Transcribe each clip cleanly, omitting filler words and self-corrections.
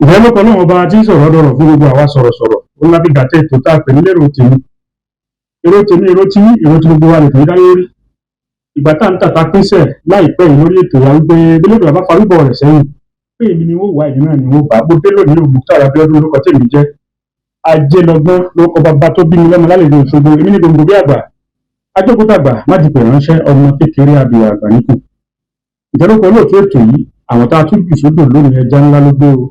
ìfẹ́lọ́pọ̀ náà ọba tí ń sọ̀rọ̀ dọ̀rọ̀ fún gbogbo àwa sọ̀rọ̀sọ̀rọ̀ ó lábí gàtẹ́ ètò tá a pè ní lérò tèmi èrò tí gbogbo wa lè fi dá lórí ìgbà tá à ń tàta pínṣẹ̀ láìpẹ́ yìí lórí ètò wa wípé bílẹ̀dù bàbá farúbọ̀ rẹ̀ sẹ́yìn pé èmi ni wọ́n wá èmi náà ni wọ́n bá bó dé lónìí Muktar Abíọ́dún lórúkọ tèmi jẹ́ ajẹ́lọgbọ́n lórúkọ bàbá tó bí mi lọ́mọ lálejò Òṣogbo èmi ní gbogbo bí àgbà ajókòtàgbà má ti pè ránṣẹ́ ọmọ kékeré abìwà àgbà níkù ìjọlọ́pọ̀ olóòtú ètò yìí àwọn tá a tún jù sódò lónìí ẹja ńlá ló gbé o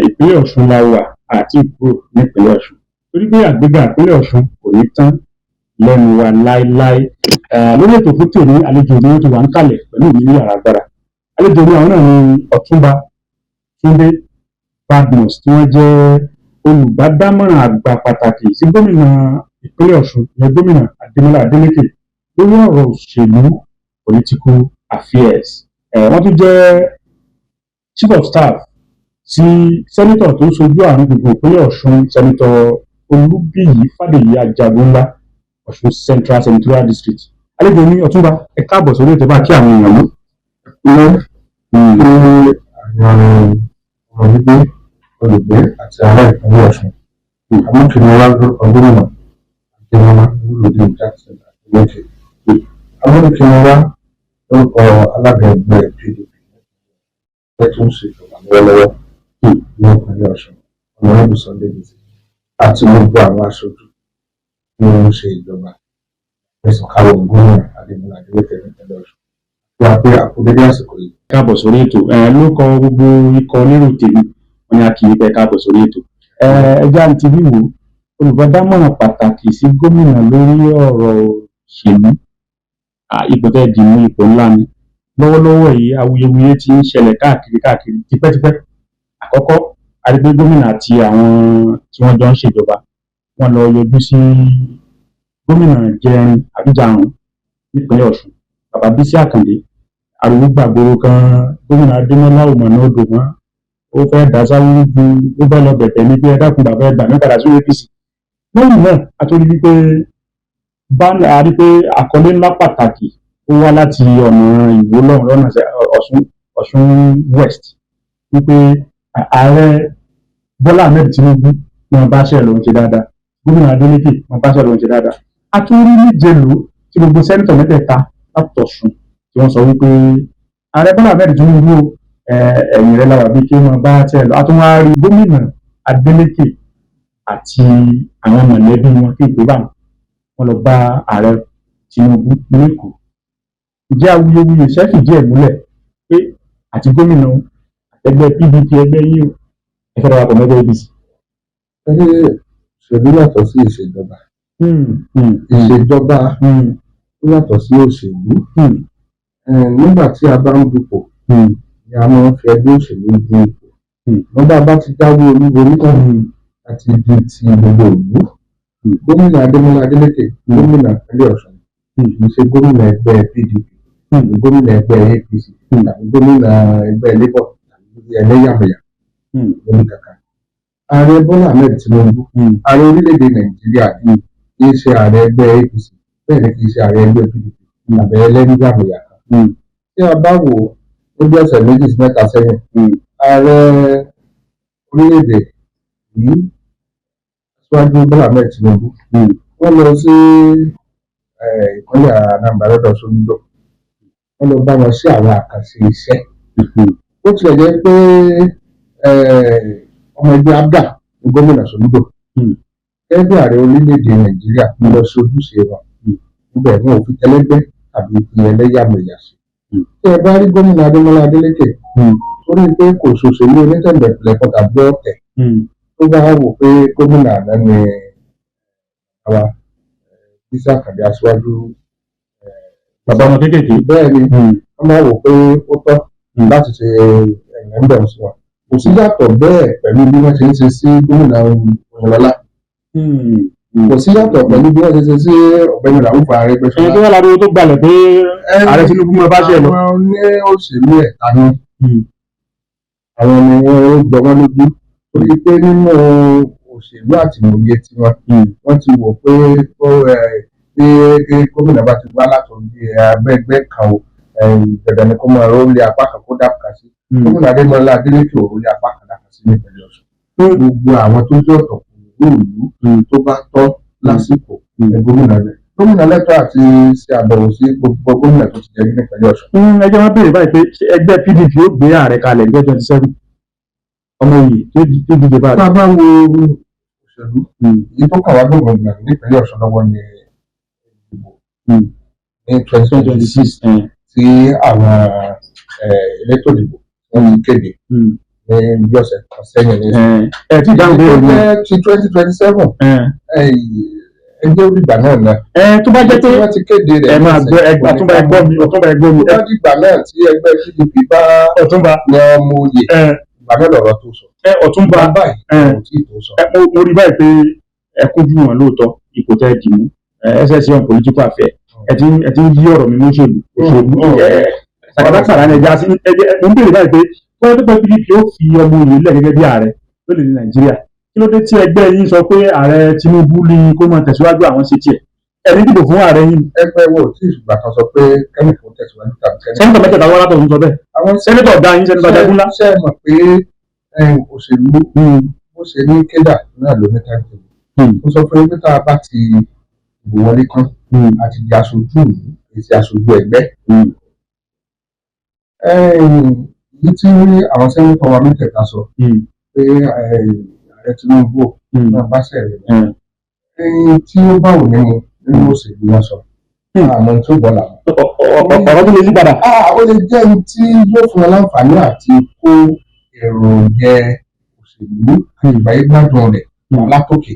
ìpínlẹ̀ Ọ̀ṣun la wà àti ìkúrò nípínlẹ̀ Ọ̀ṣun torí pé àgbéga ìpínlẹ̀ Ọ̀ṣun kò ní tán lẹ́nu wa láéláé lórí ètò fún tèmi àlejò mi ti wà ń kalẹ̀ pẹ̀lú mi ní yàrá agbára àlejò mi àwọn náà ni Ọ̀túnba Túndé Badmus tí wọ́n jẹ́ olùbádámọ̀ràn àgbà pàtàkì sí gómìnà ìpínlẹ̀ Ọ̀ṣun ìyẹn gómìnà Adémọ́lá Adélékè lórí ọ̀rọ̀ òṣèlú political affairs wọ́n tún jẹ́ chief of staff sí sẹ́nitọ̀ tó ń sojú àárín gbùngbùn ìpínlẹ̀ Ọ̀ṣun sẹ́nitọ̀ Olúbíyì Fádèyí Ajagunlá Ọ̀ṣun Central Senatorial District àlejò ní Ọ̀túnba ẹ káàbọ̀ sórí ètò bá kí àwọn èèyàn mú. ọmọ gbígbé olùgbé àti ará ìpínlẹ̀ Ọ̀ṣun amúkìnnìwá lórúkọ gómìnà Adémọ́lá Olúdé Jackson Adélékè amúkìnnìwá lórúkọ alága ẹgbẹ́ PDP tó ń ṣèjọba lọ́wọ́lọ́wọ́ ní ìpínlẹ̀ Ọ̀ṣun Honorable Sunday Dixon àti gbogbo àwọn aṣojú tí wọ́n ń ṣe ìjọba ẹ̀sùn káwọ́ gómìnà Adémọ́lá Adélékè nípínlẹ̀ Ọ̀ṣun wọ́n á pé àkúdédé àsìkò yìí. káàbọ̀ sórí ètò ló kọ gbogbo ikọ̀ lérò tèmi wọn ni a kì í pẹ́ káàbọ̀ sórí ètò ẹja ti wíwò olùbádámọ̀ràn pàtàkì sí gómìnà lórí ọ̀rọ̀ òṣèlú ipò tẹ́ dì mú ipò ńlá ni lọ́wọ́lọ́wọ́ yìí awuyewuye ti ń ṣẹlẹ̀ káàkiri tipẹ́tipẹ́ àkọ́kọ́ arígbé gómìnà àti àwọn tí wọ́n jọ ń ṣèjọba wọ́n lọ yọjú sí gómìnà jẹrin àbíjàrún nípínlẹ̀ Ọ̀ṣun bàbá Bísí Àkàndé ariwo gbàgbóró kan gómìnà Adémọ́lá òmùnà odò mọ́ ó fẹ́ dá sáwúrú ju ó fẹ́ lọ bẹ̀bẹ̀ ní bí ẹ dákun bàbá ẹgbà ní padà sí APC lẹ́yìn náà a tó rí pé àkọlé ńlá pàtàkì ó wá láti ọ̀nà Ìwó lọ́nà Ọ̀ṣun West wípé ààrẹ Bọ́lá Ahmed Tinubu wọn bá ṣe lòun ṣe dáadáa gómìnà Adélékè wọn bá ṣe lòun ṣe dáadáa a tún rí níjẹ̀lú tí gbogbo sẹ́nitọ̀ mẹ́tẹ̀ẹ̀ta látọ̀ṣun tí wọ́n sọ wípé ààrẹ Bọ́lá Ahmed Tinubu ẹ̀yìn rẹ̀ làwà bí kí wọ́n bá ṣe lọ a tún wá rí gómìnà Adélékè àti àwọn mọ̀lẹ́bí wọn kí ìpè bá wọn lọ bá ààrẹ Tinubu lẹ́kọ̀ọ́ ìjẹ́ awuyewuye ṣẹ́fìdí ẹ̀ múlẹ̀ pé àti gómìnà ẹgbẹ́ PDP ẹgbẹ́ yìí ẹ fẹ́ darapọ̀ mẹ́gbẹ́ APC. Òṣèlú yàtọ̀ sí ìṣèjọba ìṣèjọba ó yàtọ̀ sí òṣèlú nígbà tí a bá ń dupò ni a máa ń fi ẹgbẹ́ òṣèlú du ipò nígbà bá ti dáwọ́ olúborí àti di ti gbogbo ìlú. Gómìnà Adémọ́lá Adélékè gómìnà ìpínlẹ̀ Ọ̀ṣun kì í ṣe gómìnà ẹgbẹ́ PDP gómìnà ẹgbẹ́ APC tàbí gómìnà ẹgbẹ́ Labour tàbí ẹlẹ́yàmẹ̀yà lórí kankan. Ààrẹ Bọ́lá Ahmed Tinubu ààrẹ orílẹ̀-èdè Nàìjíríà kì í ṣe ààrẹ ẹgbẹ́ APC bẹ́ẹ̀ ni kì í ṣe ààrẹ ẹgbẹ́ PDP tàbí ẹlẹ́yàmẹ̀yà kan. Tí a bá wò ó bí ọ̀sẹ̀ méjì sí mẹ́ta sẹ́yìn ààrẹ orílẹ̀-èdè yìí síwájú Bọ́lá Ahmed Tinubu wọ́n lọ sí ìpínlẹ̀ Anambra lọ́dọ̀ Soludo wọ́n lọ bá wọn sí àwọn àkànṣe iṣẹ́ ó tilẹ̀ jẹ́ pé ọmọ ẹgbẹ́ ABGA ní gómìnà Soludo gẹ́gẹ́ bí ààrẹ orílẹ̀-èdè Nàìjíríà lọ sí ojúṣe wọn níbẹ̀ wọn ò fi tẹlẹ́gbẹ́ tàbí fi ẹlẹ́yàmẹ̀yà sí. Tí ẹ bá rí gómìnà Adémọ́lá Adélékè torí pé kò ṣòṣèlú onítẹ̀m̀bẹ̀lẹ̀kọ tàbí ọ̀tẹ̀ tó bá wò pé gómìnà àná ni àwa Bísí Àkàndé aṣíwájú bàbá ọmọ kéékèèké bẹ́ẹ̀ ni wọ́n máa wò pé ó tọ́ láti ṣe ẹ̀yìn ẹ̀ńbẹ̀rún sí wọn. Kò sí yàtọ̀ bẹ́ẹ̀ pẹ̀lú bí wọ́n ṣe ń ṣe sí gómìnà Oyinlọ́lá. Kò sí yàtọ̀ pẹ̀lú bí wọ́n ṣe ṣe sí ọ̀gbẹ́ni Ràúfù Arẹ́gbẹ́ṣọlá. ẹni tó wà lábẹ́ tó gbalẹ̀ pé ààrẹ Tinubu mọ bá ṣe lọ. àwọn ní òṣèlú ẹ̀ta ni àwọn ni wọ́n jọ wọ́n lójú torí pé nínú òṣèlú àtìmọye tiwọn wọ́n ti wò pé bí gómìnà bá ti wá látọ̀dí abẹ́gbẹ́ kan o dandan ni kó máa rólé apá kan kó dàpọ̀ sí gómìnà Adémọ́lá Adélékè ò rólé apá kan dàpọ̀ sí nípínlẹ̀ Ọ̀ṣun. Gbogbo àwọn tó jẹ́ ọ̀tọ̀kùnrin ìlú tó bá tọ́ lásìkò gómìnà lẹ́tọ̀ọ́ àti ṣe àbẹ̀wò sí gbogbo gómìnà tó ti jẹ́ nípínlẹ̀ Ọ̀ṣun. ẹ jẹ́ wọ́n béèrè báyìí pé ẹgbẹ́ PDP ó gbé ààrẹ kalẹ̀ ní 27 ọmọ yìí tó díje báyìí. tá a bá wo òṣèlú èyí tó kàn wá gbọ̀ngbọ̀n nípínlẹ̀ Ọ̀ṣun lọ́wọ́ ni ìdìbò ní 2026 tí àwọn elétò ìdìbò wọ́n ti kéde ní bí ọ̀sẹ̀ kan sẹ́yìn ní ẹ ti dáhùn bẹ́ẹ̀ ni ti 2027 ẹgbẹ́ òdìgbà náà tó bá jẹ́ pé wọ́n ti kéde rẹ̀ ẹ máa gbọ́ ẹgbẹ́ ọ̀túnba ẹgbọ́ mi ọ̀túnba ẹgbọ́ mi. tó bá dìgbà náà tí ẹgbẹ́ PDP bá ọ̀túnba yan ọmọ oyè ìgbà náà lọ̀rọ̀ tó sọ. ọ̀túnba báyìí kò tí ì tó sọ. mo rí báyìí pé ẹ kúnjú wọn lóòótọ́ ipò tẹ́ ẹ dì mú SSC on political affair ẹ ti ń yí ọ̀rọ̀ mi lóṣèlú sàkàtàkàrà ni ẹja sí mo ń béèrè báyìí pé wọ́n tó PDP ó fi ọmọ oyè lẹ̀ gẹ́gẹ́ bí ààrẹ lónìí ní Nàìjíríà kí ló dé tí ẹgbẹ́ yín sọ pé ààrẹ Tinubu ní kó máa tẹ̀síwájú àwọn ṣe tiẹ̀ ẹni dìbò fún ààrẹ yín. ẹgbẹ́ wo tí ìgbà kan sọ pé kẹ́míkù tẹ̀síwájú tàbí sẹ́nitọ̀ mẹ́tẹ̀ẹ̀ta wọn látọ̀ ń sọ bẹ́ẹ̀ àwọn sẹ́nitọ̀ ọ̀gá yín sẹ́nitọ̀ Jagunla. ṣé ẹ mọ̀ pé òṣèlú bó ṣe ní kédà náà ló ní táìpù ó sọ fún ẹgbẹ́ tá a bá ti ìbò wọlé tán àti di aṣojú èsì aṣojú ẹgbẹ́. èyí tí àwọn sẹ́nitọ̀ wa mẹ́tẹ̀ẹ̀ta sọ pé ààrẹ Tinubu náà bá ṣẹ̀rẹ̀ tí ó bá wù nínú òṣèlú wọn sọ àmọ́ tí ó bọ̀ làwọn. ọ̀rọ̀ tó lè yí padà. ó lè jẹ́ ní tí yóò fún wọn láǹfààní àti kó èrò jẹ òṣèlú ìgbàyé gbádùn rẹ̀ látòkè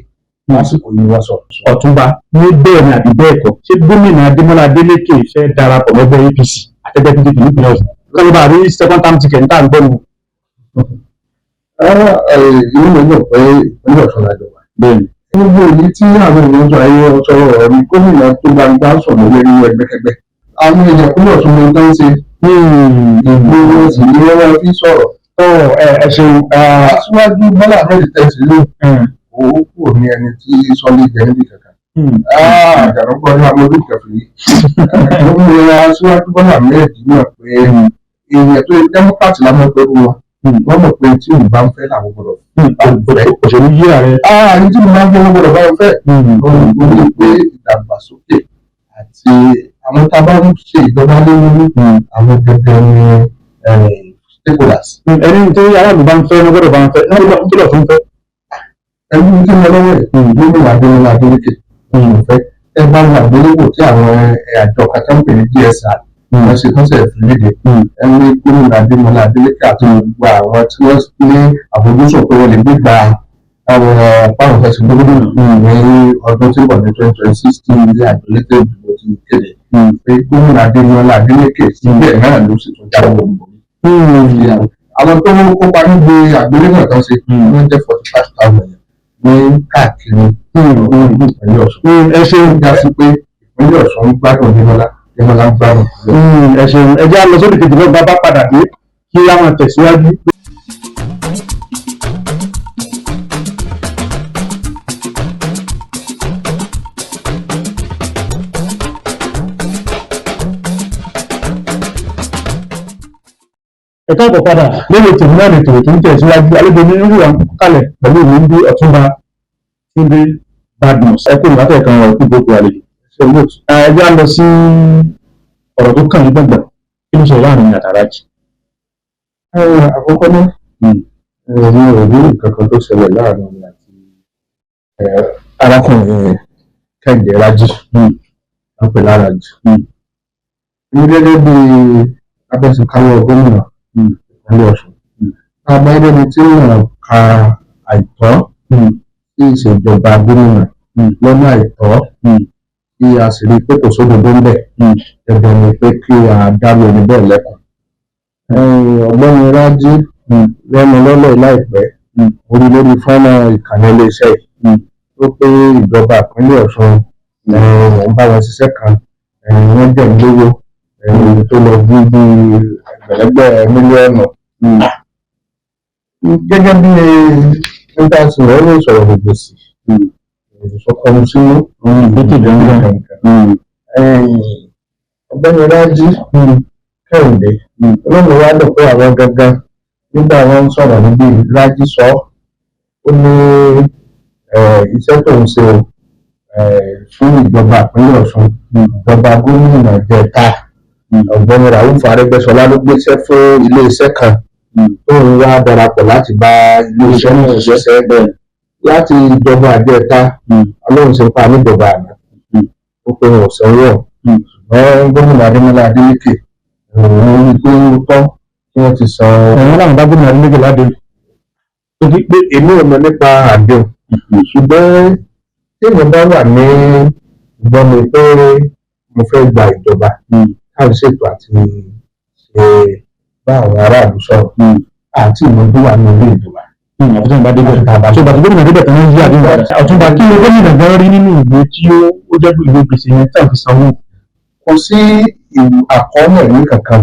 lásìkò yìí wọ́n sọ. ọ̀túnba ní bẹ́ẹ̀ ni àbí bẹ́ẹ̀ kọ́ ṣé gómìnà Adémọ́lá Adélékè fẹ́ darapọ̀ lọ́gbẹ́ APC àtẹ́gbẹ́ PDP nípìnlẹ̀ Ọ̀ṣun kọ́ni bá rí second term ticket ní tàǹgbọ́n mu. inú mi dùn pé ìpínlẹ̀ Ọ̀ṣun la jọ wà. bẹ́ẹ̀ni. gbogbo èyí tí àwọn èèyàn sọ ayé ọ̀sọ̀ ọ̀rí gómìnà tó gbangba sọ̀rọ̀ lórí ẹgbẹ́kẹgbẹ́. àwọn èèyàn ìpínlẹ̀ Ọ̀ṣun ló ń tán ṣe ìgboro sì ni wọ́n fi sọ̀rọ̀. ẹ ṣeun. aṣíwájú Bọ́lá Ahmed tẹ̀sí ló owó kúrò ní ẹni tí sọ́lé jẹ́ níbi kankan. àjàrúgbọ́ ní amójú kẹfì aṣíwájú Bọ́lá Ahmed náà pé èèyàn tó Democrat lámọ́ pẹ̀lú wọn wọ́n mọ̀ pé tí òun bá ń fẹ́ làwọn gbọ́dọ̀ òṣèlú yí ààrẹ. ààrẹ tí mo máa ń fẹ́ wọ́n gbọ́dọ̀ bá wọn fẹ́ ó ní pé ìdàgbàsókè àti àwọn tá a bá ń ṣe ìjọba lórí àwọn gẹ́gẹ́ ní stakeholders. ẹni tí aráàlú bá ń fẹ́ wọ́n gbọ́dọ̀ bá wọn fẹ́ náà ló tó lọ fún fẹ́. ẹni tí mo lọ́wọ́ ẹ̀ gómìnà Adémọ́lá Adélékè mo fẹ́ ẹ bá wọn àgbéléwò tí àwọn àjọ kàtàǹpẹ̀ ní DSR wọ́n ṣe tọ́sẹ̀ ìfìlédè ẹni gómìnà Adémọ́lá Adélékè àti gbogbo àwọn tí wọ́n ní àfojúsùn pé wọ́n lè gbégbá àwọn páwọn fẹsẹ̀ gómìnà ní ọdún tí wọ́n ní 2026 tí ilé àjọlétò ìdìbò ti kéde pé gómìnà Adémọ́lá Adélékè síbẹ̀ náà ló sì tún jáwọ́ olùborí. àwọn tó kópa níbi àgbéléwò kan ṣe wọ́n jẹ́ 45,000 ní káàkiri ìpínlẹ̀ Ọ̀ṣun. ẹ ṣeun. ó já sí pé ìpínlẹ̀ Ọ̀ṣun ń gbádùn Adémọ́lá ń gbádùn. ẹ ṣeun ẹ jẹ́ àlọ́ sórí kejì náà bá padà dé kí á máa tẹ̀síwájú. ẹ káàbọ̀ padà lórí ètò náà lè tòrò tó ń tẹ̀síwájú àlejò ní irú àwọn kálẹ̀ pẹ̀lú ìwé ń bí Ọ̀túnba Túndé Badmus ẹ kó ìwádìí kan ọ̀rọ̀ kúgbó tó àlejò. ẹ jẹ́ à lọ sí ọ̀rọ̀ tó kàn ní gbọ̀ngbọ̀n kí ló sọ láàrin àtàràjì. àkọ́kọ́ náà mi ò rí nǹkan kan tó ṣẹlẹ̀ láàrin mi àti arákùnrin Kẹ́hìndé Rájí wọ́n pè Rájí. ní gẹ́gẹ́ bí abẹ́sìnkáwọ́ gómìnà ìpínlẹ̀ Ọ̀ṣun abáyẹ́dẹ́ni tí wọ́n ka àìtọ́ sí ìṣèjọba gómìnà lọ́nà àìtọ́ kí a sì rí i pé kò sódodo ń bẹ̀ ẹ̀bẹ̀ ni pé kí a dárú ẹni bẹ́ẹ̀ lẹ́kùn. ọ̀gbẹ́ni Rájí lẹ́nu lọ́lẹ̀ láìpẹ́ orí lórí fọ́nrán ìkànnì iléeṣẹ́ yìí tó pé ìjọba ìpínlẹ̀ Ọ̀ṣun wọ́n bá wọn ṣiṣẹ́ kan wọ́n jẹ̀ ń lówó tó lọ bí ẹgbẹ̀lẹ́gbẹ̀ mílíọ̀nù. gẹ́gẹ́ bí nígbà tí wọ́n lè sọ̀rọ̀ gbèsè ìsọkọ̀ọ́ sínú ọ̀gbẹ́ni Rájí Kẹ́hìndé olóògbé wa dọ̀ pé àwọn gangan nígbà wọn ń sọ̀rọ̀ níbi Rájí sọ ó ní iṣẹ́ tó ń ṣe fún ìjọba ìpínlẹ̀ Ọ̀ṣun ìjọba gómìnà jẹta ọ̀gbẹ́ni Rauf Arẹ́gbẹ́ṣọlá ló gbéṣẹ́ fún iléeṣẹ́ kan tó ń wá darapọ̀ láti bá iléeṣẹ́ náà ṣiṣẹ́ bẹ́ẹ̀ láti ìjọba àjẹta Ọlọ́run ṣe pa níjọba àná ó pe wọn sọ́wọ́ ṣùgbọ́n gómìnà Adémọ́lá Adélékè òun rí pé ó tọ́ kí wọ́n ti san ẹ̀wọ̀n láwọn bá gómìnà Adélékè ládéhùn. ó ti pé èmi ò mọ̀ nípa àdéhùn ṣùgbọ́n tí èèyàn bá wà ní ìgbọ́n mi pé mo fẹ́ gba ìjọba káà ṣètò àti ṣe bá àwọn aráàlú sọ̀rọ̀ àti ìmọ̀ tó wà ní ilé ìjọba. Ọ̀túnba bá débẹ̀ àtúnba tí gómìnà débẹ̀ tán ń yí àdéhùn padà. Ọ̀túnba kí ni gómìnà gan rí nínú ìwé tí ó jẹ́ ìwé gbèsè yẹn tí a fi sanwó. Kò sí àkọọ́lẹ̀ ní kankan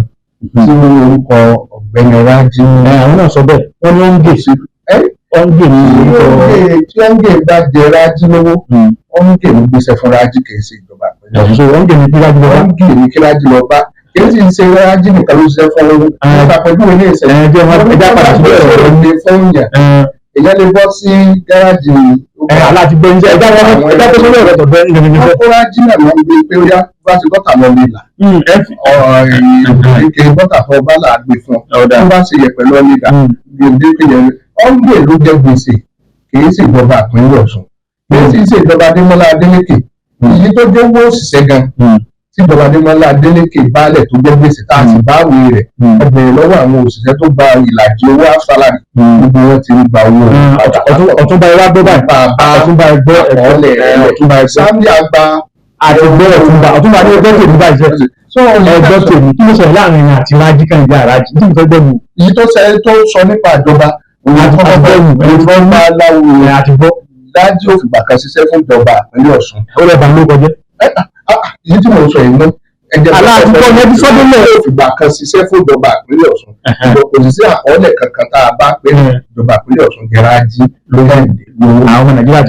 tí orúkọ ọ̀gbẹ́ni Rájí. Àwọn náà sọ bẹ́ẹ̀ wọ́n ní ó ń gè sí ó ń gè ní orúkọ. Tí ó ń gè bá jẹ Rájí lówó ó ń gè ní gbèsè fún Rájí kì í ṣe ìjọba pẹ̀lú. Ó ń gè ní kí Rájí lọ bá. Ó ń gè ní kí Rájí lọ bá. Kì í sì ṣe Rájí nìkan ló ṣiṣẹ́ fún owó. Nípa pẹ̀lú ilé ìṣẹ̀lẹ̀. Ẹja padà sí bẹ́ẹ̀ ọ̀rọ̀ ní fún yàn. Èyàn lè bọ́ sí gáràjì. Aláàtí gbé iṣẹ́ ẹja tó sọ́dọ̀ rẹ̀ tọ̀dọ̀ ẹ̀ ń wọ́n kó Rájí náà lọ gbé pé ó yá bá ti bọ́tà lọ lè là. Ike bọ́tà fún ọba là á gbé fún ọ. Tó bá ṣe yẹpẹ̀ lọ lè là. Gbèdéke yẹn ọ̀gbìn ló jẹ́ gbèsè kì í ṣe ìjọba ìpínlẹ̀ Ọ̀ṣun. Kì í sì ṣe ìjọba Adémọ́lá Adélékè. Èyí tó jẹ́ owó òṣìṣẹ́ gan. Tí ìjọba Adémọ́lá Adélékè bálẹ̀ tó jẹ́ gbèsè tá a sì bá wí rẹ̀. Ẹ bèrè lọ́wọ́ àwọn òṣìṣẹ́ tó gba ìlàjì owó àṣàlàyé. Gbogbo wọn ti ń gba owó. Ọ̀túnba ẹwà gbọ́ báyìí. Ọ̀túnba ẹgbọ́ ẹ̀kọ́lẹ̀ Ọ̀túnba ẹgbọ́. Sáńdì àgbà àti gbọ́ Ọ̀túnba ní ẹgbẹ́ tèmi báyìí jẹ́. Ẹgbẹ́ tèmi kí ló sọ láàrin àti Rájí kan ìjà Rájí tí mo fẹ́ gbọ́ mi. Èyí tó sọ nípa ìjọba Rájí ò fìgbà kan ṣiṣẹ́ fún ìjọba ìpínlẹ̀ Ọ̀ṣun. Ó lè bá ló kọjá. Èyí tí mo sọ yìí ná aláàtúntò yẹn sọ́dún náà ò fìgbà kan ṣiṣẹ́ fún ìjọba ìpínlẹ̀ Ọ̀ṣun. Kò sí sí àkọọ́lẹ̀ kankan tá a bá pé ìjọba ìpínlẹ̀ Ọ̀ṣun jẹ́ Rájí ló ń lò ó. Àwọn ọmọ Nàìjíríà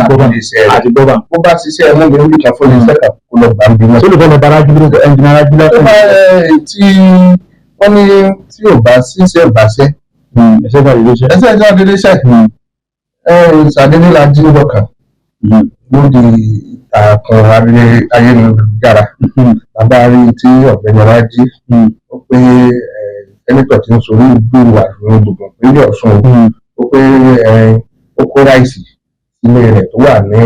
àti gbọ́bà. Ó bá ṣiṣẹ́ ẹ̀mọ́ mi níbi kan fún iṣẹ́ kan kó lọ gbà ń bí wọn. Tó lè fọ́ lọ bá Rájí lóko ẹnjìnà Rájí lọ́sẹ̀. Tí wọ́n ní tí ò bá ṣiṣẹ́ ìbáṣẹ́. Ẹsẹ̀ ìjáde léṣẹ́. Ẹsẹ̀ ìjáde léṣẹ́. Ṣàdédé la jí lọ́kàn lórí ìtàkùn ayélujára. Bàbá rí tí ọ̀gbẹ́ni Rájí ó pé sẹ́nítọ̀ tí ń sorí ìlú àdúgbò gbogbo ìpínlẹ̀ Ọ̀ṣun ó pé ó kó ráìsì sílé rẹ̀ tó wà ní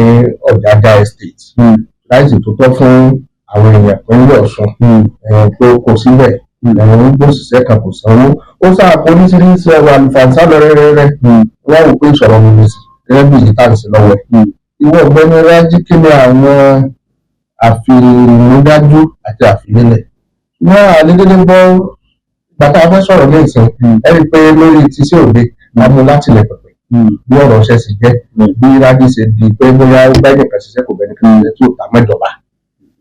Ọ̀jájá estate ráìsì tó tọ́ fún àwọn èèyàn ìpínlẹ̀ Ọ̀ṣun pé ó kó síbẹ̀ àwọn gbòòsìṣẹ́ kan kò sanwó ó sáàpọ̀ oríṣiríṣi ọ̀rọ̀ àlùfàǹsá lọ rẹ́rẹ́rẹ́ wọ́n wò pé ìṣòro mi sí gẹ́gẹ́ bí èyí tá à ń sí lọ́wọ́ ẹ̀. Ìwọ ọ̀gbẹ́ni Rájí kí ni àwọn àfìmúdájú àti àfilélẹ̀. Wọ́n àlédédé gbọ́ bàtà fẹ́ sọ̀rọ̀ ní ìsìn ẹ rí i pé lórí ti sí òde àmú láti lẹ̀ pẹ̀pẹ̀ bí ọ̀rọ̀ ṣe sì jẹ́ bí Rájí ṣe di pé bóyá ó bá ẹnìkan ṣiṣẹ́ kò bẹ́ẹ̀ nìkan ṣiṣẹ́ tí ò ta mẹ́jọba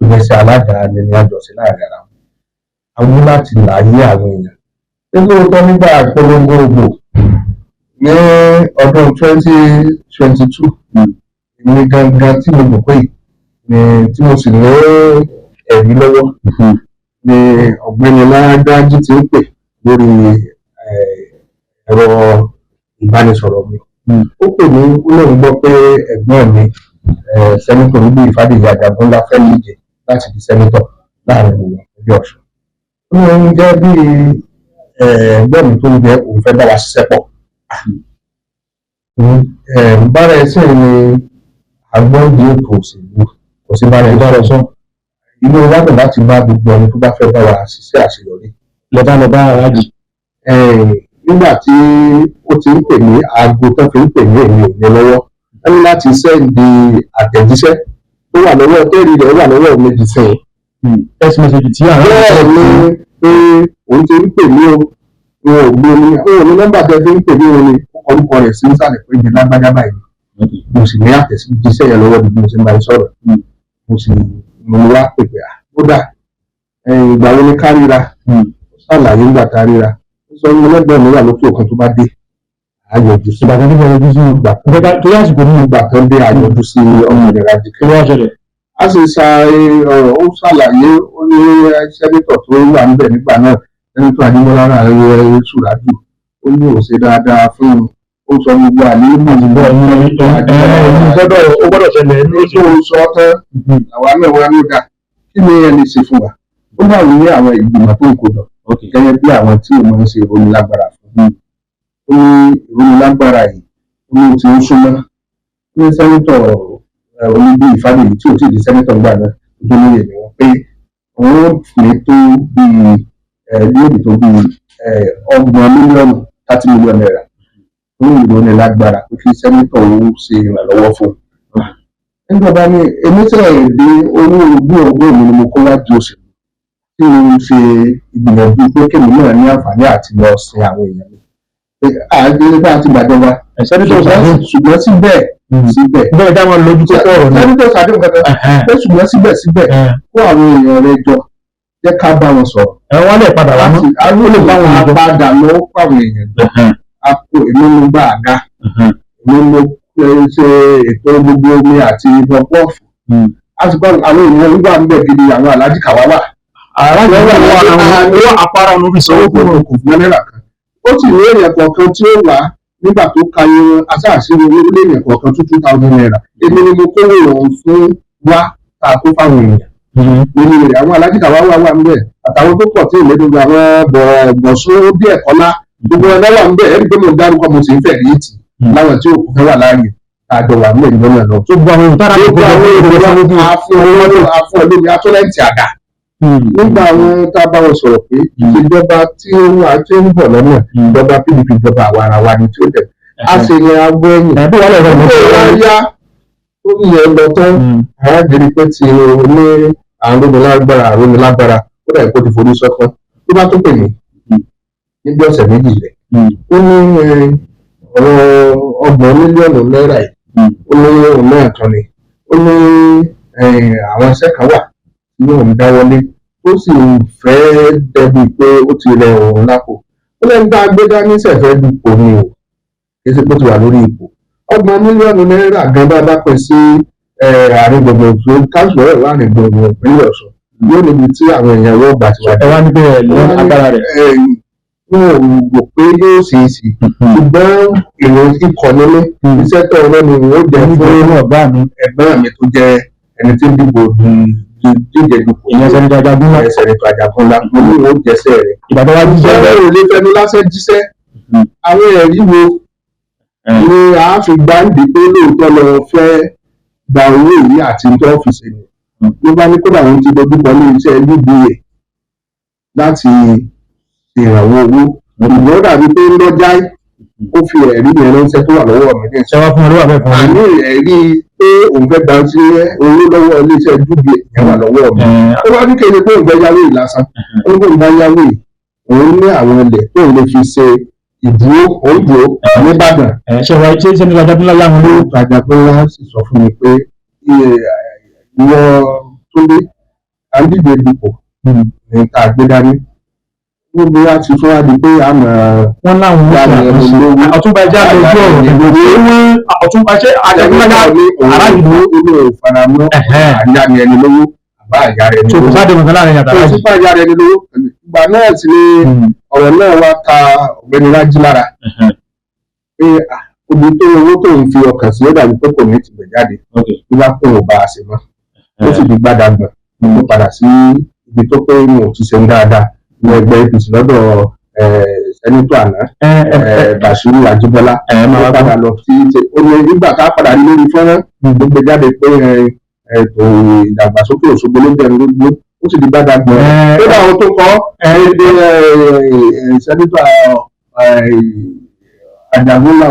ìgbésẹ̀ aládàáni ni àjọṣe láàrin ara wọn. Àwọn láti láyé àwọn èèyàn. Nínú ọjọ́ nígbà ìpolongo ògbò ní ọdún 2022 ní gangan tí mo mọ̀ pé ní tí mo sì ní ẹ̀rí lọ́wọ́ ní ọ̀gbẹ́ni Rájí ti ń pè lórí ẹ̀rọ ìbánisọ̀rọ̀ mi. Ó pè mí ó lóun gbọ́ pé ẹ̀gbọ́n mi sẹ́nitọ̀ níbi Ìfádìyà Àjàgúnlá fẹ́ díje láti di sẹ́nitọ̀ láàrin ìwọ̀n ìpínlẹ̀ Ọ̀ṣun. Ó ní òun jẹ́ bí ẹ̀gbọ́n mi tó ń jẹ́ òun fẹ́ bá wa ṣiṣẹ́ pọ̀. Bára ẹsẹ̀ ni agbọ́ndì ètò òṣèlú kò sí bára ẹjọ́ sọ. Inú wádùn láti bá gbogbo ẹni tó bá fẹ́ bá wa ṣiṣẹ́ àṣeyọrí. Lọ́ba Rájí. Nígbà tí ó ti ń pè ní aago tó fi ń pè ní èmi ò ní lọ́wọ́ wọ́n ní láti sẹ́ǹdì àtẹ̀jíṣẹ́ tó wà lọ́wọ́ tẹ́rì rẹ̀ wà lọ́wọ́ méjì sí i. Text message tí àwọn bẹ́ẹ̀ ni pé òun ti ń pè ní o wọn ò gbé ní òun ní nọ́mbà tẹ́ fi ń pè ní òun ni orúkọ rẹ̀ sí nísàlẹ̀ pé ìdí lágbájá báyìí mo sì ní àtẹ̀jíṣẹ́ yẹn lọ́wọ́ bí mo ṣe ń bá yín sọ̀rọ̀ mo wá pèpè kódà ìgbà wo ni ká ríra ṣàlàyé ńgbà tá a ríra sọ ní ẹlẹgbẹ́ mi wà lókè òkun tó bá dé àyọjú sí ìgbà kan tó yọjú sí ìgbà kan tó yàsìkò ní ìgbà kan dé àyọjú sí ọmọ ìrìn Rájí kí wọ́n ṣẹlẹ̀. A sì ó ṣàlàyé ó ní sẹ́nitọ̀ tó wà níbẹ̀ nígbà náà sẹ́nitọ̀ Adémọ́lá Sùràjù ó ní òṣè dáadáa fún un, ó sọ gbogbo àléébù ó gbọ́dọ̀ ṣẹlẹ̀ ní tó sọ tán àwa náà wá ló dá kí ni ẹni ṣe fún wa. Ó bá wù ní àwọn ìgbìmọ̀ tó ń kó lọ gẹ́gẹ́ bí àwọn tí ò máa ń ṣe ìrónilágbára fún un. Ó ní ìrónilágbára yìí ó ní ti ń súnmọ́. Ó ní sẹ́nitọ̀ Olúbíyì Fábíyì tí ò tí ì di sẹ́nitọ̀ gbà náà tó níyè ni wọ́n pé òun lè tó bíi tó bíi 30 mílíọ̀nù naira fún ìrónilágbára pé kí sẹ́nitọ̀ ó ṣe ìrànlọ́wọ́ fún un. Nígbà bá ní èmi tẹ̀lé dé owó ogún mi ni mo kó láti òṣèlú tí mo ṣe ìgbìyànjú pé kémi náà ní àǹfààní àti lọ sin àwọn èèyàn mi. Àgbèrè bá ti gbàjọba ṣùgbọ́n síbẹ̀ bẹ́ẹ̀ dá wọn lójú tó pọ̀ ní. Sẹ́nitọ̀ ṣàdéhùn kankan pé ṣùgbọ́n síbẹ̀ kó àwọn èèyàn rẹ jọ jẹ́ ká bá wọn sọ̀rọ̀. Wọ́n lè padà wá mọ́. Àwọn olè bá wọn jọ padà lọ kó àwọn èèyàn jọ. Àpò èmi ló bá àga. Èmi ló ṣe ètò gbogbo omi àti pọ́pọ́ọ̀fù. A sì gbọ́ àwọn èèyàn nígbà ń bẹ̀ gidi àwọn aláàjì Kàwáwà. Aláàjì Kàwáwà àpárá ọ̀nà fi sanwó fún kò fún náírà kan. Ó sì ní èèyàn kọ̀ọ̀kan tí ó wà nígbà tó ka irun aṣáàṣírí orílẹ̀ èèyàn kọ̀ọ̀kan tó 2,000 naira. Èmi ni mo kówó ìrọ̀rùn fún wa ta kó fáwọn èèyàn. Nínú rẹ̀ àwọn aláàjì Kàwáwà wà ń bẹ̀ àtàwọn tó pọ̀ tí ìlédùn àwọn bọ̀sùn bí ẹ̀kọ́lá gbogbo ẹ̀dá wà ń bẹ̀ ẹ̀rí pé mo dárúkọ mo sì ń fẹ̀ rí ètì láwọn tí òkú fẹ́ wà láàyè àjọ wà ní ẹ̀yìn lọ́nà lọ. tó gbọ́ àwọn òtárà tó gbọ́ àwọn èrò afún olómi atọ́lẹ́ǹtì àdá. Nígbà àwọn tá a bá wọn sọ̀rọ̀ pé ìjọba tí ó wà tí ó ń bọ̀ lọ́nà ìjọba PDP ìjọba àwa ara wa ni tí ó tẹ̀. A sì ní agbó ẹ̀yìn tó yá tó yẹ lọ tán arábìnrin pé ti ní àrónilágbára ó dà kó ti forí sọ́kàn tó bá tó pè mí níbi ọ̀sẹ̀ méjì rẹ̀. Ó ní ọ̀rọ̀ 30 mílíọ̀nù náírà yìí ó ní òun náà kan ni. Ó ní àwọn iṣẹ́ kan wà tí òun dáwọ́lé ó sì fẹ́ dẹbi pé ó ti rẹ òun lápò. Ó lẹ́nu tá a gbé dání sẹ̀fẹ́ dupò ni o kì í ṣe pé ó ti wà lórí ipò. 30 mílíọ̀nù náírà gan bá dápẹ́ sí àárín gbùngbùn tó káṣù ọ̀rọ̀ láàrin gbùngbùn ìpínlẹ̀ Ọ̀ṣun yóò níbi tí àwọn èèyàn yóò gbà tiwa. Ẹ wá níbẹ̀ lọ agbára rẹ̀. Wọn ò rò pé yóò ṣe é sí ṣùgbọ́n èrò ikọ̀ nílé iṣẹ́ tó ọ̀rọ̀ ni wọ́n jẹ́ fún ẹ̀gbọ́n mi tó jẹ́ ẹni tí ń dìbò díje dupò. Ìyẹn Sẹ́nitọ̀ Àjàgúnlá. Sẹ́nitọ̀ Àjàgúnlá mo ní wọ́n jẹ́sẹ̀ rẹ̀. Ìbàdàn wá jíṣẹ́ rẹ̀ ò lè fẹnu lásán jíṣẹ́. Àwọn ẹ̀rí wo ni a fi gbáǹdì pé lóòótọ́ lọ fẹ́ gba owó yìí àti tó ọ́fíìsì ni. Ló bá ní kódà òun ti dojú kọ ní iṣẹ́ UBA láti ìrànwọ́ owó. Ìgbọ́n dàbí pé lọ́jà ó fi ẹ̀rí yẹn ránṣẹ́ tó wà lọ́wọ́ mi ní ìṣẹ́wá fún olówó àbẹ́ fún mi. Àní ẹ̀rí pé òun fẹ́ gba sí owó lọ́wọ́ iléeṣẹ́ UBA yẹn wà lọ́wọ́ mi. Ó bá ní kéde pé òun fẹ́ yáwó yìí lásán. Ó ní bóun bá yáwó yìí òun ní àwọn ilẹ̀ tóun lè fi ṣe ìdúró òǹdúró nìbàdàn. Ṣé Sẹ́nitọ̀ Àjàgúnlá láwọn olówó? Àjàgúnlá sì sọ fún mi pé ìwọ tó dé à ń dìde dupò ní ká gbé dání. Gbogbo wa ti fún wa di pé àmọ́ wọn láwọn ọ̀túnba ẹja lójú ọ̀rọ̀ ọ̀túnba ṣe Àjàgúnlá aráàlú ilé ìfaramọ́ àyà ni ẹni lówó àbá àyà rẹ ni lówó. Tó sáde mọ̀tán láàrin yàtọ̀ láti. Tó sípà àyà rẹ ni lówó. Ìgbà náà sì ni ọ̀rọ̀ náà wá ta ọ̀gbẹ́ni Rájí lára. Pé omi tó owó tó ń fi ọkàn sí ó dàbí pé kò ní tìgbẹ̀ jáde. Bí wàá pè wọ́n bá a ṣe mọ́. Ó sì di gbàdàgbà. Mo padà sí ibi tó pé mo ti ṣe ń dáadáa. Ní ẹgbẹ́ APC lọ́dọ̀ sẹ́nitọ̀ àná Bàṣírù Àjíbọ́lá ó padà lọ sí ó ní nígbà tá a padà rí lórí fọ́nrán ló gbé jáde pé ètò ìdàgbàsókè Òṣogbo ló bẹ̀rù lójú ó sì di gbàdàgbà. Ó dà wọn tó kọ́ sẹ́nitọ̀ Àjàgúnlá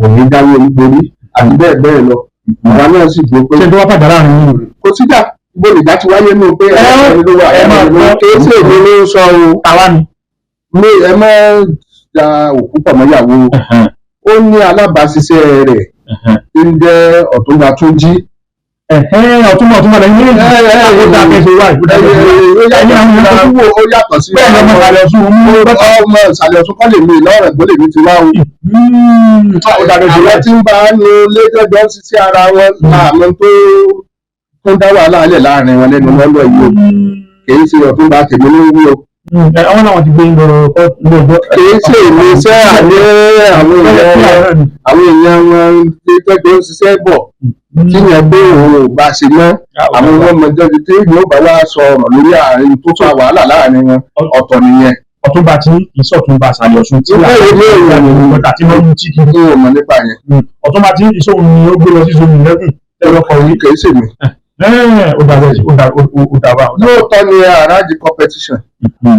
ò ní dáwọ́ olúborí àti bẹ́ẹ̀ bẹ́ẹ̀ lọ. Àwa náà sì gbọ́ pé ṣé tó wá padà láàrin yìí kò síjà gbọ́dọ̀ ìjà ti wáyé nù pé ẹni ló wà ẹni ló ké sí èdè ló ń sọ o. Àwa ni. Ẹ má da òkú pọ̀ mọ́yàwó. Ó ní alábàáṣiṣẹ́ rẹ̀ tí ń jẹ́ Ọ̀túnba Túnjí. Ọ̀túnba lẹ́yìn ní ìgbà kẹsì wà. Ó yàtọ̀ sí bẹ́ẹ̀ lọ́mọ ìsàlẹ̀ ọ̀ṣun ọmọ ìsàlẹ̀ ọ̀ṣun kọ́ lè mi lọ́rẹ̀ gbọ́dọ̀ mi ti wá o. Àwọn tí ń bá ní lẹ́jọ́jọ́ sí sí ara wọn àmọ́ tó dá wàhálà alẹ̀ láàrin wọn lẹ́nu lọ́lọ́ yìí o. Kì í ṣe Ọ̀túnba tèmi ló ń wí o. àwọn náà wọ́n ti gbé ń lọ gbọ́. kì í ṣe ìmúṣẹ́ àlẹ́ àwọn èèyàn wọn tẹ́jọ́ ń ṣiṣẹ́ bọ̀ tí yẹn gbé òun ò bá ṣe mọ́ àwọn ọmọdé tí yóò bá wá sọ ọ̀rọ̀ lórí àárín tó fa wàhálà láàrin wọn ọ̀tọ̀ nìyẹn. Ọ̀túnba tí ìṣọ̀túnba àṣàlẹ̀ Ọ̀ṣun tí ìgbà tí wọ́n mú tí kì í ní ọmọ nípa yẹn. Ọ̀túnba tí ìṣòwò ni ó gbé lọ sí zone 11 ẹlọ́kọ̀ orí kìí ṣe mi. ó dàbà. lóòótọ́ ni àràjì competition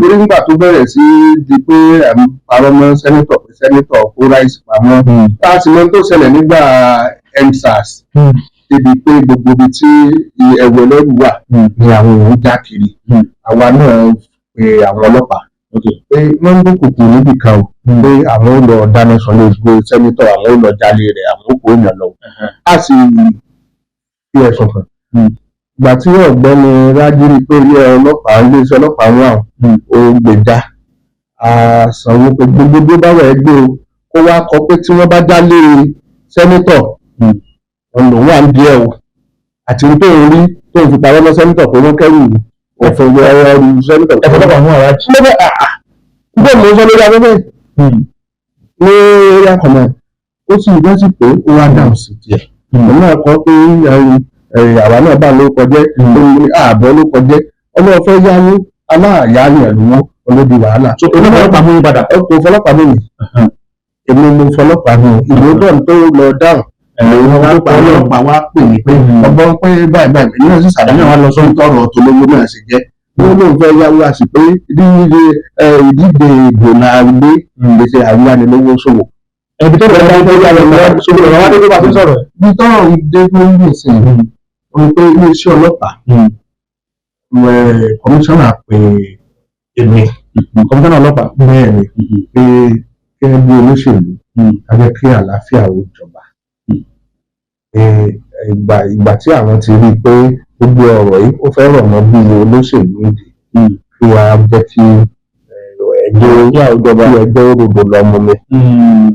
torí nígbà tó bẹ̀rẹ̀ sí di pé àrọ́ mọ́ sẹ́nitọ̀ pé sẹ́nitọ̀ kó ráìsì pamọ́ tá a sì mọ̀ tó ṣẹlẹ̀ nígbà EndSARS débi pé gbogbo ibi tí ẹ̀wù ẹlẹ́rù wà ni àwọn èèyàn já kiri àwa náà pe àwọn ọlọ́pàá pé wọ́n ń dúnkùkù níbì kan o pé àwọn ò lọ dáná sun ní ìgbó sẹ́nitọ̀ àwọn ò lọ jalè rẹ̀ àwọn ò kó èèyàn lọ a sì fi ẹ̀sùn kàn. Ìgbà tí ọ̀gbẹ́ni Rájí rí pé iléeṣẹ́ ọlọ́pàá wà ó gbèjà àsanwó pé gbogbo bá wẹ̀ gbé o kó wá kọ pé tí wọ́n bá dálé sẹ́nitọ̀ ọ̀nà wà ń díẹ̀ o àti pé òun rí tó ń fi parọ́ mọ́ sẹ́nitọ̀ pé wọ́n kẹ́rù òfin ẹrù sẹ́nitọ̀. ẹ̀fọ́ ọlọ́pàá mú àrájì. bẹ́ẹ̀ mo sọ lórí afẹ́fẹ́ ní area command ó sì gbọ́ sí pé ó wá dáhùn sí díẹ̀ òun náà kọ́ pé àwa náà bá ló kọjẹ́ ààbọ̀ ló kọjẹ́ ọlọ́run fẹ́ yáwó aláàyá yẹn lówó olódi wàhálà. so onífọlọ́pàá mú yín padà. ọkọ̀ fọlọ́pàá mú mi èmi mo fọlọ́pàá mú ìlú náà tó lọ dáhùn ọlọ́pàá wá pè mí pé ọgbọ́n pé báyìí báyìí èmi náà sì sàdáyàn wá lọ sórí tọrọ tó lówó náà sì jẹ́ wọ́n lóun fẹ́ yáwó àsì pé ìdíje ìbò náà gbé gbèsè àríyànilówó ṣòwò. ẹbí tó lọ́wọ́ ń tẹ́lẹ̀ àwọn ọmọ ṣòwò lọ́wọ́ adé tó bá ti sọ̀rọ̀ ẹ̀. bí tọ́rọ̀ ń dé fún gbèsè wọn pé iléeṣẹ́ ọlọ́pàá kọmíṣánná pé èmi kọmíṣánná ọlọ́pàá bẹ́ẹ̀ ni pé gẹ́gẹ́ bí olóṣèlú a jẹ́ kí àlàáfíà ó jọba. ìgbà tí àwọn ti rí i pé gbogbo ọ̀rọ̀ yìí ó fẹ́ rọ̀ mọ́ bí olóṣèlú ìdí kí wàá jẹ́ kí ẹgbẹ́ òròdò lọ́mọ mi.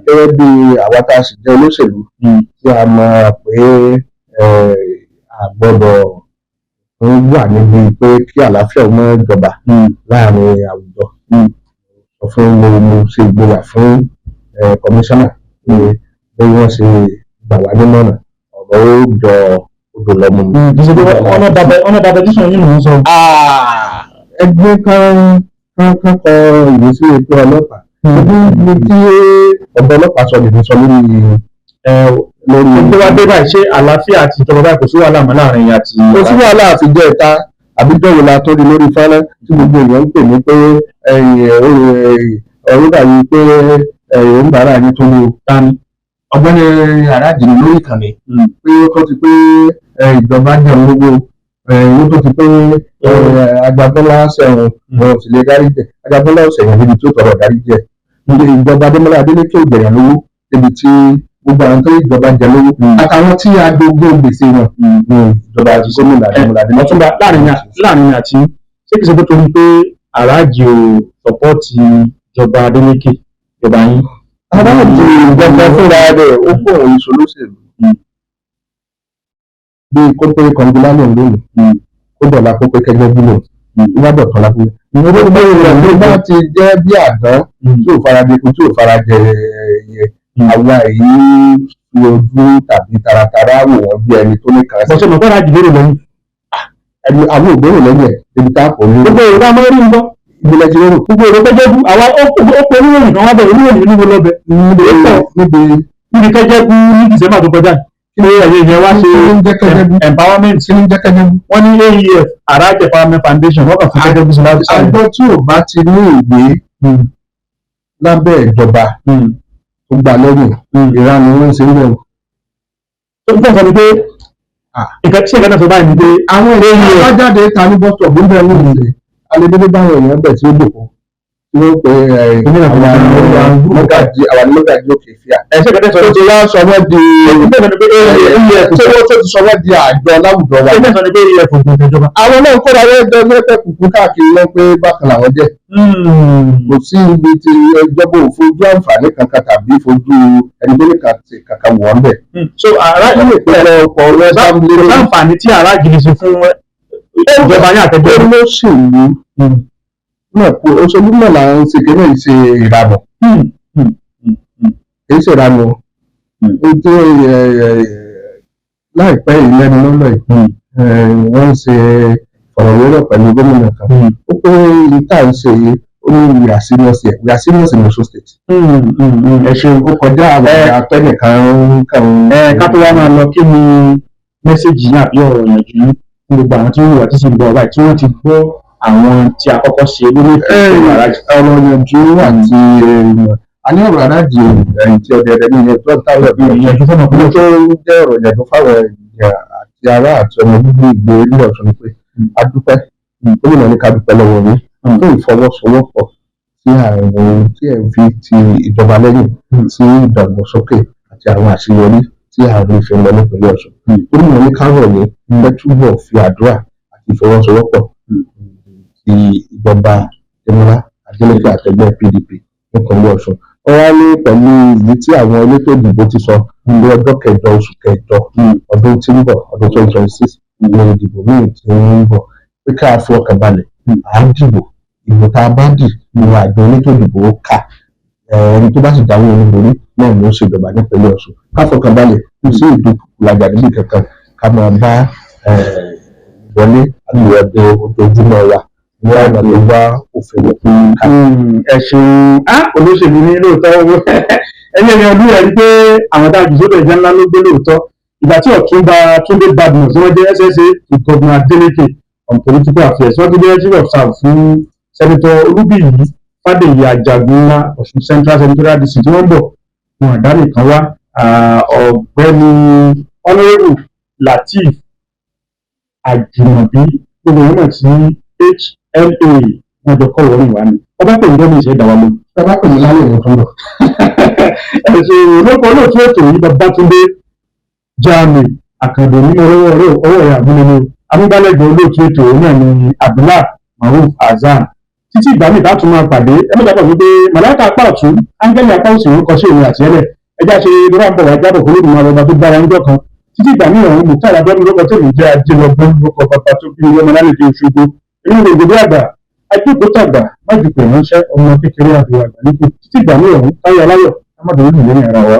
gẹ́gẹ́ bí àwa tá a sì jẹ́ olóṣèlú tí a mọ̀ pé àgbọ́dọ̀ ń wà níbi pé kí àlàáfíà ó máa jọba láàrin àwùjọ. fún mo ṣe ìgboyà fún kọmíṣánná bí wọ́n ṣe gbà wá nímọ̀ràn ọ̀rọ̀ ó jọ odò lọ́mọ mi. ọ̀nà dàbẹ̀ tí sọ̀rọ̀ yìí ló ń sọ. ẹgbẹ́ kan kọ ìwé sí ètò ọlọ́pàá ní tí ọ̀gá ọlọ́pàá sọ lè sọ lórí tó wá dé báyìí ṣé àlàáfíà àti ìjọba báyìí kò sí wàhálà mọ́ láàrin àti. kò sí wàhálà àti jẹ́ ìta àbíjọ́wò la tó di lórí fọ́nrán tí gbogbo èèyàn ń pè ní pé ọ̀rọ̀ dàbí pé ń bàárà ẹni tó ní tání ọ̀gbẹ́ni Àràjì lórí ìkànnì pé ó tó ti pé ìjọba jẹun gbogbo ó tó ti pé Agbábọ́lá sẹ̀wọ̀n wọn ò sì lè dárí jẹ Agbábọ́lá sẹ̀wọ̀n níbi tí ó tọrọ dárí jẹ ìjọba Adémọ́lá Adélékè òjẹ̀yàn lówó níbi tí gbogbo àwọn tó ìjọba jẹ lówó àtàwọn tí agbègbè gbèsè wọn ní ìjọba gómìnà Adémọ́lá Adélékè. Ọ̀túnba láàrin àti ṣé kìí ṣe pé torí pé Àràjì ò sọpọ́ọ̀tì ìjọba Adélékè ìjọba yín. Àràjì ìjọba fúnra rẹ̀ ó kó òun ìṣolóṣèlú bí kópé kọngilá lòun lónìí kó dọ̀la kópé kẹgbẹ́ bí lòun ìwádọ̀ tán lápẹ́. ìwọ́n tó ló bá ti jẹ́ bí àdán tí ò fara jẹko tí ò fara jẹ ẹyẹ àwa èyí fi ojú tàbí taratara wò wọ́n bí ẹni tó ní kan. bọ́sẹ̀ mọ̀ fẹ́ràn àjìlérò lẹ́yìn. àwọn ògbérò lẹ́yìn ẹ̀ débi tá a kò ní. gbogbo èrò bá máa ń rí nǹkan. ìgbìlẹ̀ ti rérò. gbogbo èrò kẹjẹ bú àwa ó pe oníròyìn kan wá bẹ̀rẹ̀ oníròyìn oníwo lọ́bẹ̀. níbi kẹjẹ bú ní December tó kọjá ní ẹ̀yẹ ìyẹn wá ṣe empowerment kí ni jẹ́ kẹjẹ bú. wọ́n ní AEF Àràjì Empowerment Foundation wọ́n kàn fún kẹjẹ bú sí láti sáré. àjọ tí ò bá ti ní ìwé lábẹ́ ìjọba tó gbà lẹ́yìn ìranu wọn ṣe ń bẹ̀rù. tó ń tẹ̀sán ni pé ṣé ìkànnì tó báyìí ni pé àwọn èèyàn ajáde ta ní bọ́sọ̀ bó ń bẹ̀rù nílé alẹ́dẹ́dẹ́ báwọn èèyàn bẹ̀ tí ó dòkó tí wọ́n pe àwọn mọ́gàjí òkè fíà. ẹ̀ṣẹ́ ìkànnì sọ ti wá sọ wọ́n di tí wọ́n tó ti sọ wọ́n di àjọ láwùjọ wa. ẹ̀ṣẹ́ ìkànnì pé AEF ògùn ìjọba. àwọn náà kóra lẹ́jọ́ mẹ́fẹ́ kùkú káàkiri lọ pé bákan làwọn jẹ́. kò sí ibi tí ìjọba ò fojú àǹfààní kankan tàbí fojú ẹni tó ní kankan wọ̀ ń bẹ̀. so Àràjì lè pẹ́ ọ̀rọ̀ láǹfààní tí Àràjì lè ṣe fún ìjọba ní àtẹ̀jọ́ olóṣèlú náà kú òṣèlú náà là ń ṣe kéde ìṣe ìranù kì í ṣe ìranù ètò láìpẹ́ yìí lẹ́nu lọ́lọ́ yìí wọ́n ń ṣe fọ̀rọ̀wérọ̀ pẹ̀lú gómìnà kan ó pé ìta ń ṣe ó ní we are serious in Osun State. ẹ ṣeun ó kọjá àwọn apẹ́nìkan kan. ká tó wá máa lọ kí ni mẹ́sẹ̀gì yín àbí ọ̀rọ̀ ìyànjú yín fún gbogbo àwọn tí wọ́n wà tí sì ń gbọ́ báyìí tí wọ́n ti gbọ́ àwọn tí a kọ́kọ́ ṣe lórí ọ̀rọ̀ ìyànjú àti a ní ọ̀rọ̀ adájì tí ọ̀dẹ̀dẹ̀ ní ilẹ̀ tó ń táwọn ẹ̀bí ìyànjú fún ọmọkùnrin tó jẹ́ ọ̀rọ̀ ìyànjú fáwọn èèyàn àti ará àti ọmọ bíbí ìgbé ilé Ọ̀ṣun ni pé a dúpẹ́ gómìnà ní ká dúpẹ́ lọ́wọ́ yín fún ìfọwọ́sowọ́pọ̀ tí àwọn tí ẹ̀ ń fi ti ìjọba lẹ́yìn sí ìdàgbàsókè àti àwọn àṣeyọrí tí àwọn ìfẹ́ lọ nípínlẹ̀ Ọ̀ṣun. gómìnà ní káwọ̀ ní mẹ́túbọ̀ fi àdúrà àti ìfọwọ́sowọ́pọ̀ ti ìjọba Demola Adeleke àtẹgbẹ́ PDP nípínlẹ̀ Ọ̀ṣun. wọ́n wá ní pẹ̀lú ìyí tí àwọn elétò ìdìbò ti sọ ní ọjọ́ kẹjọ oṣù kẹjọ ọdún tí ń bọ̀ ọdún 2026 ní ìdìbò míì tí ń bọ̀ pé ká fi ọkàn balẹ̀ à ń dìbò ìbò tá a bá dì ní àjọ elétò ìdìbò kà ẹni tó bá sì dáwọ́ olúborí náà ló ń ṣèjọba nípínlẹ̀ Ọ̀ṣun ká fọkàn balẹ̀ kò sí ìdókòlájà níbi kankan ká máa bá wọlé àti ìwọ́de ojoojúmọ́ wa ní ọ̀nà tó bá òfin lọ. ẹ ṣeun olóṣèlú ní lóòótọ́ ẹni ọdún rẹ̀ rí pé àwọn tá a jù sóbẹ̀ jẹ́ ńlá ló gbé lóòótọ́ ìgbà tí Ọ̀túnba Túndé Badmus wọ́n jẹ́ SSA to Governor Adeleke on political affairs wọ́n ti dé chief of staff fún Senator Olúbíyì Fádèyí Àjàgúnlá Ọ̀ṣun Central Senatorial District tí wọ́n ń bọ̀ wọn àdá nìkan wá ọ̀gbẹ́ni Honourable Lateef Àjùmọ̀bí gbogbo wọn náà sí HLA wọn jọ kọ́ wọ́n wà ní ọba pè ní gómìnà ìṣẹ̀dá wa lọ. ọba pè ní lálẹ́ ìwọ̀n tó ń bọ̀. ẹ̀sìn olóko olóòtú ètò yìí Babátúndé Jamiu Àkàndé ní ọwọ́ ẹ̀ àbúlé amúgbálẹ́gbẹ̀ẹ́ olóòtú ètò náà ní Abdullah Maruf Hasan títí ìgbà míì láti máa pàdé ẹgbẹ́ta wípé màláìka apá ọ̀tún áńgẹ́lì apá òsì ń kọ sí òun àti ẹlẹ̀ ẹjá ṣe lọ́wọ́ àbọ̀wá jábọ̀ fún olódùmọ̀ ọba tó bára ń jọ kan títí ìgbà míì ọ̀hún mùtá àlábọ́n lóko tèmi jẹ́ ajínlọ́gbọ́n lóko bàbá tó bí ọmọ lálejò Òṣogbo inú gbogbo àgbà ajókòó tàgbà má ju pè ránṣẹ́ ọmọ kékeré àbúrò àgbà nípò títí ìgbà míì ọ̀hún táyọ̀ aláyọ̀ amadu olùyẹn ara wa.